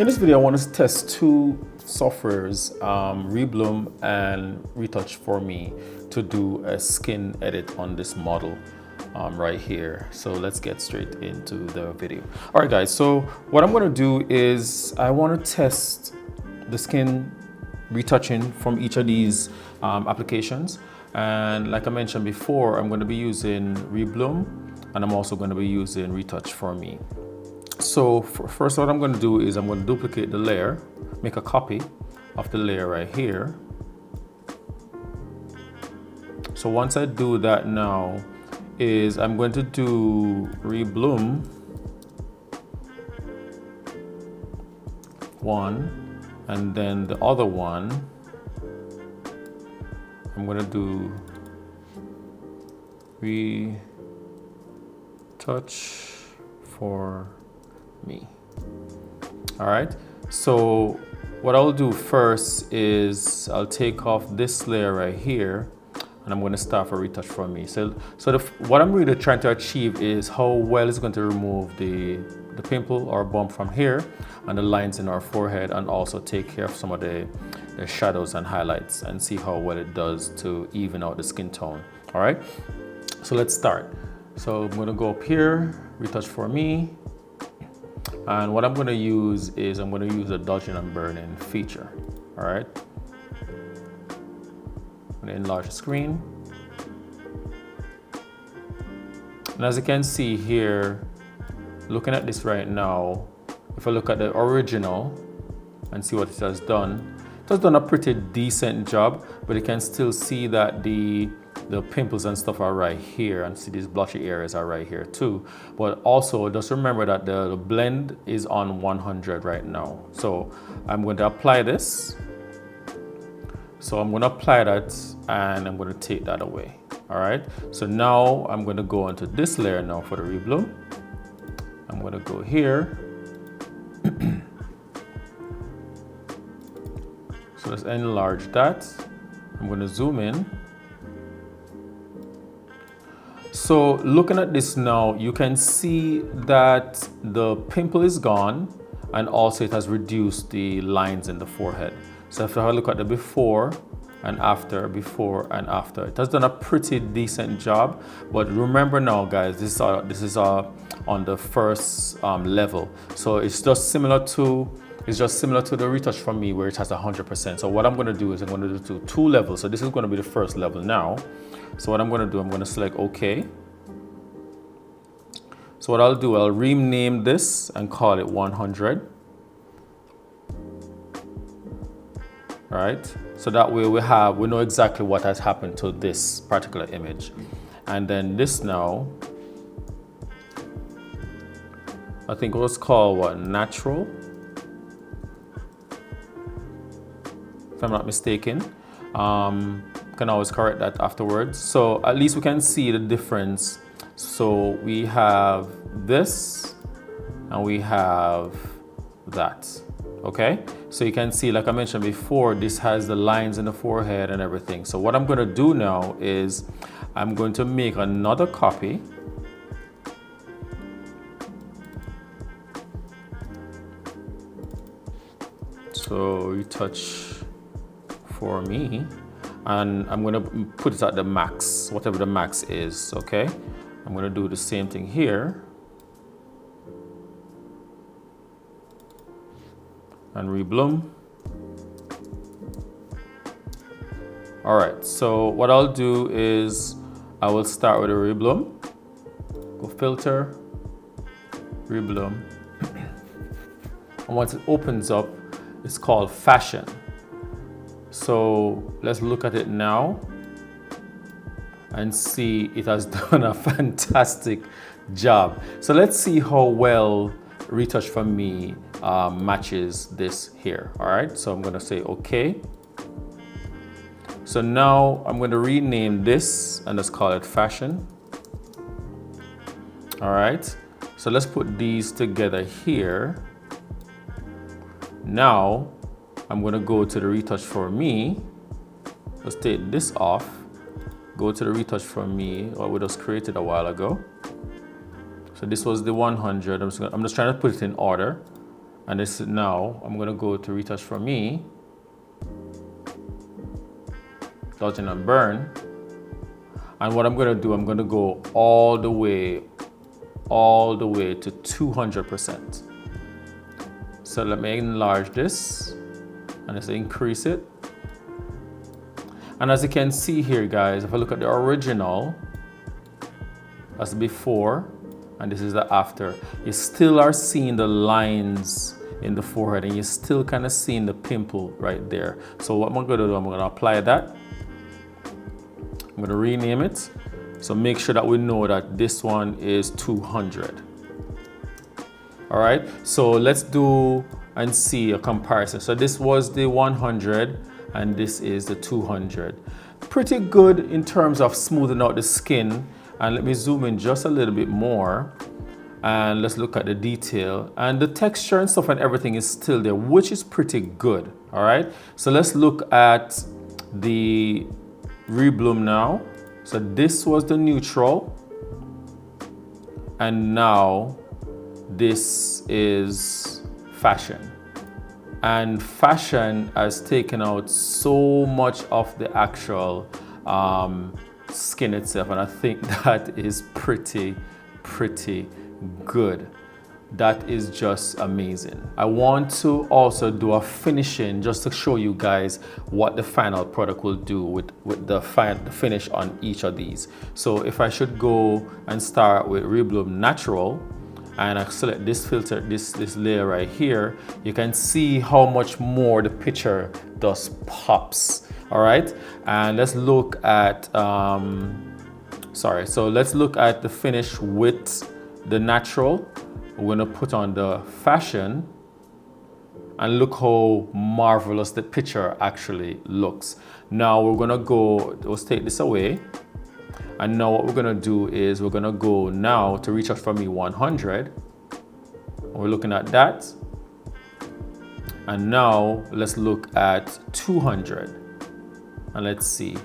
In this video, I want to test two softwares, Reblum and Retouch4me, to do a skin edit on this model right here. So let's get straight into the video. All right, guys, so what I'm going to do is I want to test the skin retouching from each of these applications. And like I mentioned before, I'm going to be using Reblum, and I'm also going to be using Retouch4me. So first, what I'm going to do is I'm going to duplicate the layer, make a copy of the layer right here. So once I do that now, is I'm going to do Reblum 1, and then the other one, I'm going to do Retouch4me. All right, so what I'll do first is I'll take off this layer right here, and I'm going to start for Retouch4me. So what I'm really trying to achieve is how well it's going to remove the pimple or bump from here and the lines in our forehead, and also take care of some of the shadows and highlights, and see how well it does to even out the skin tone. All right, so let's start. So I'm going to go up here, Retouch4me. And what I'm going to use is I'm going to use a dodging and burning feature. All right. I'm going to enlarge the screen. And as you can see here, looking at this right now, if I look at the original and see what it has done a pretty decent job, but you can still see that the pimples and stuff are right here, and see these blotchy areas are right here too. But also just remember that the blend is on 100 right now. So I'm going to apply this. So I'm going to apply that, and I'm going to take that away. All right. So now I'm going to go onto this layer now for the Reblum. I'm going to go here. So let's enlarge that. I'm going to zoom in. So looking at this now, you can see that the pimple is gone, and also it has reduced the lines in the forehead. So if I look at the before and after, it has done a pretty decent job. But remember now, guys, this is on the first level. So it's just similar to the Retouch4me, where it has 100%. So what I'm going to do is I'm going to do two levels. So this is going to be the first level now. So what I'm going to do, I'm going to select OK. So what I'll do, I'll rename this and call it 100. All right. So that way we know exactly what has happened to this particular image. And then this now, I think it was called what, natural, if I'm not mistaken. Can always correct that afterwards. So at least we can see the difference. So we have this and we have that. Okay, so you can see, like I mentioned before, this has the lines in the forehead and everything. So what I'm going to do now is I'm going to make another copy. So Retouch4me, and I'm going to put it at the max, whatever the max is. Okay, I'm going to do the same thing here and Reblum. All right, so what I'll do is I will start with a Reblum, go filter, Reblum, and once it opens up, it's called fashion. So let's look at it now and see it has done a fantastic job. So let's see how well Retouch4me matches this here. All right, so I'm going to say OK. So now I'm going to rename this and let's call it fashion. All right, so let's put these together here. Now I'm going to go to the Retouch4me. Let's take this off, go to the Retouch4me, what we just created a while ago. So this was the 100. I'm just trying to put it in order. And this is now, I'm gonna go to Retouch4me, dodging and burn. And what I'm gonna do, I'm gonna go all the way to 200%. So let me enlarge this and let's increase it. And as you can see here, guys, if I look at the original, that's the before, and this is the after, you still are seeing the lines in the forehead, and you're still kind of seeing the pimple right there. So what I'm gonna do, I'm gonna apply that. I'm gonna rename it. So make sure that we know that this one is 200. All right, so let's do and see a comparison. So this was the 100 and this is the 200. Pretty good in terms of smoothing out the skin. And let me zoom in just a little bit more and let's look at the detail, and the texture and stuff and everything is still there, which is pretty good. All right, so let's look at the Reblum now. So this was the neutral, and now this is fashion. And fashion has taken out so much of the actual skin itself, and I think that is pretty good. That is just amazing. I want to also do a finishing just to show you guys what the final product will do with the finish on each of these. So if I should go and start with Reblum Natural, and I select this filter, this layer right here, you can see how much more the picture just pops. All right, and let's look at so let's look at the finish with the natural. We're gonna put on the fashion, and look how marvelous the picture actually looks. Now we're gonna go, let's take this away. And now what we're gonna do is we're gonna go now to Retouch4me 100. We're looking at that. And now let's look at 200. And let's see.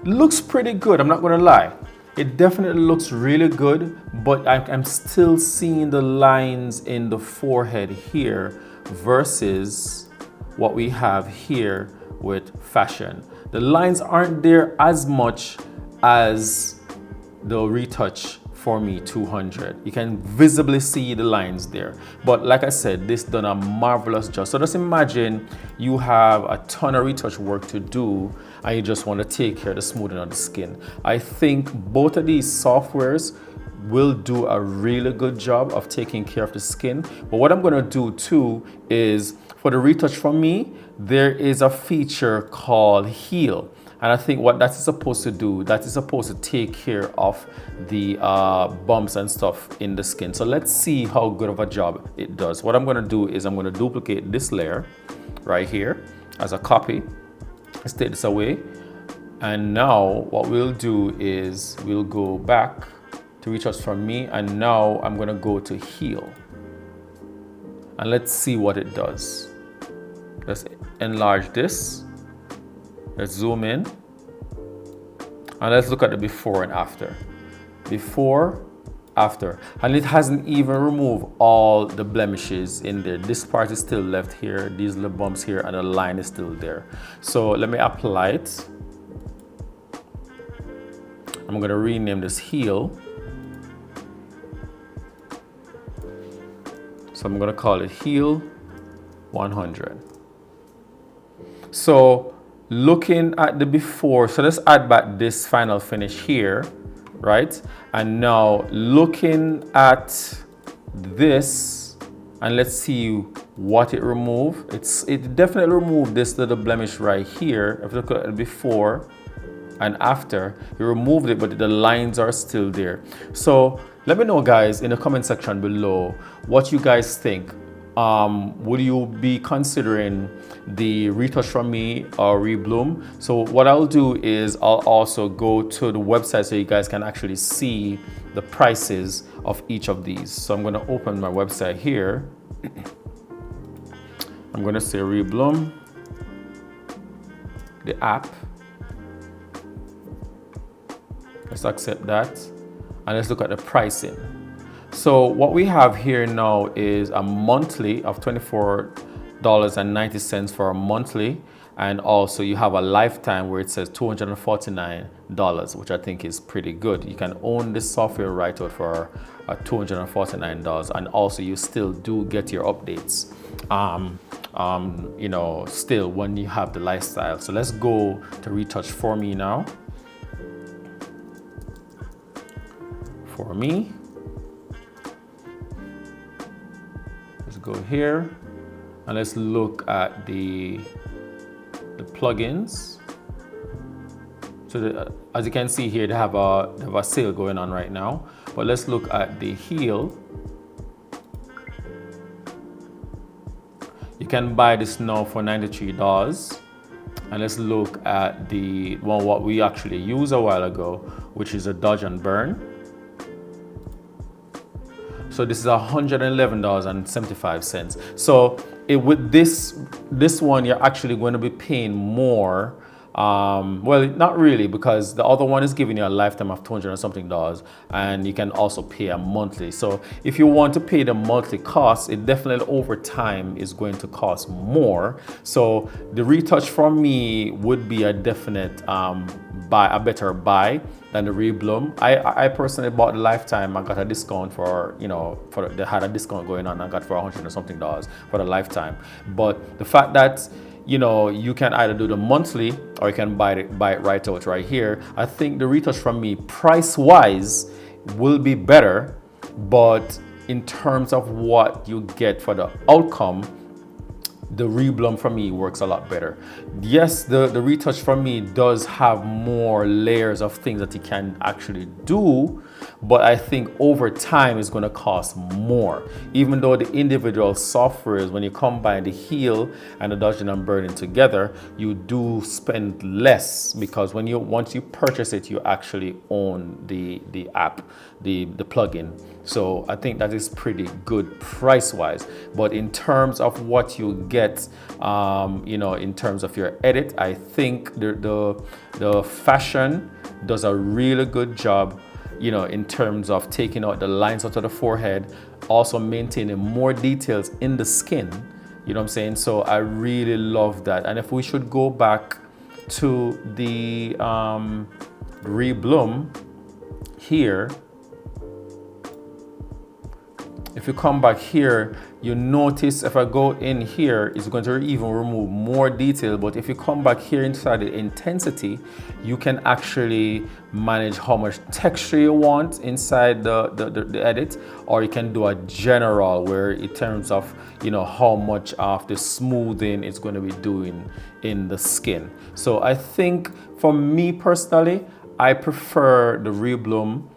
It looks pretty good, I'm not gonna lie. It definitely looks really good, but I'm still seeing the lines in the forehead here versus what we have here with fashion. The lines aren't there as much as the Retouch4me 200. You can visibly see the lines there. But like I said, this done a marvelous job. So just imagine you have a ton of retouch work to do and you just want to take care of the smoothing of the skin. I think both of these softwares will do a really good job of taking care of the skin. But what I'm going to do too is for the Retouch4me, there is a feature called Heal. And I think what that's supposed to do, that is supposed to take care of the bumps and stuff in the skin. So let's see how good of a job it does. What I'm gonna do is I'm gonna duplicate this layer right here as a copy. Let's take this away. And now what we'll do is we'll go back to Retouch4me, and now I'm gonna go to Heal. And let's see what it does. Let's enlarge this. Let's zoom in and let's look at the before and after. Before, after. And it hasn't even removed all the blemishes in there. This part is still left here, these little bumps here, and the line is still there. So let me apply it. I'm gonna rename this Heal. So I'm gonna call it Heal 100. So looking at the before, so let's add back this final finish here, right? And now looking at this, and let's see what it removed. It definitely removed this little blemish right here. If you look at the before and after, you removed it, but the lines are still there. So let me know, guys, in the comment section below what you guys think. Would you be considering the Retouch4me or Reblum? So what I'll do is I'll also go to the website so you guys can actually see the prices of each of these. So I'm going to open my website here. I'm going to say Reblum, the app. Let's accept that. And let's look at the pricing. So what we have here now is a monthly of $24.90 for a monthly, and also you have a lifetime where it says $249, which I think is pretty good. You can own this software right out for $249, and also you still do get your updates. You know, still when you have the lifestyle. So let's go to Retouch4me now. For me, let's go here and let's look at the plugins. So as you can see here, they have a sale going on right now. But let's look at the heel. You can buy this now for $93. And let's look at the one what we actually used a while ago, which is a dodge and burn. So this is $111.75. So with this one, you're actually going to be paying more. Well, not really, because the other one is giving you a lifetime of $200 and something, and you can also pay a monthly. So if you want to pay the monthly cost, it definitely over time is going to cost more. So the Retouch4me would be a definite a better buy than the Reblum. I personally bought the lifetime. I got a discount for, you know, they had a discount going on. I got for $100 and something for the lifetime. But the fact that, you know, you can either do the monthly or you can buy it right out right here. I think the Retouch4me price wise will be better, but in terms of what you get for the outcome, the Reblum for me works a lot better. Yes, the Retouch4me does have more layers of things that you can actually do, but I think over time it's going to cost more. Even though the individual softwares, when you combine the heel and the dodging and burning together, you do spend less, because once you purchase it, you actually own the app, the plugin. So I think that is pretty good price-wise. But in terms of what you get, you know, in terms of your edit, I think the fashion does a really good job, you know, in terms of taking out the lines out of the forehead, also maintaining more details in the skin. You know what I'm saying? So I really love that. And if we should go back to the Reblum here, if you come back here, you notice if I go in here, it's going to even remove more detail. But if you come back here inside the intensity, you can actually manage how much texture you want inside the edit, or you can do a general where in terms of, you know, how much of the smoothing it's going to be doing in the skin. So I think for me personally, I prefer the Reblum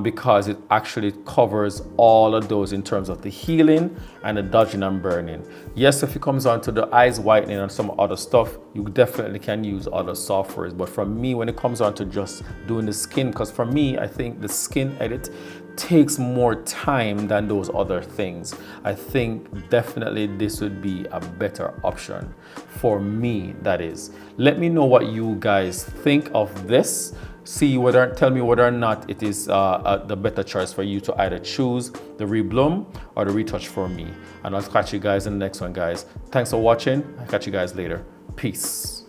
because it actually covers all of those in terms of the healing and the dodging and burning. Yes, if it comes on to the eyes whitening and some other stuff, you definitely can use other softwares. But for me, when it comes on to just doing the skin, because for me, I think the skin edit takes more time than those other things. I think definitely this would be a better option for me, that is. Let me know what you guys think of this. Tell me whether or not it is the better choice for you to either choose the Reblum or the Retouch4me. And I'll catch you guys in the next one, guys. Thanks for watching. I'll catch you guys later. Peace.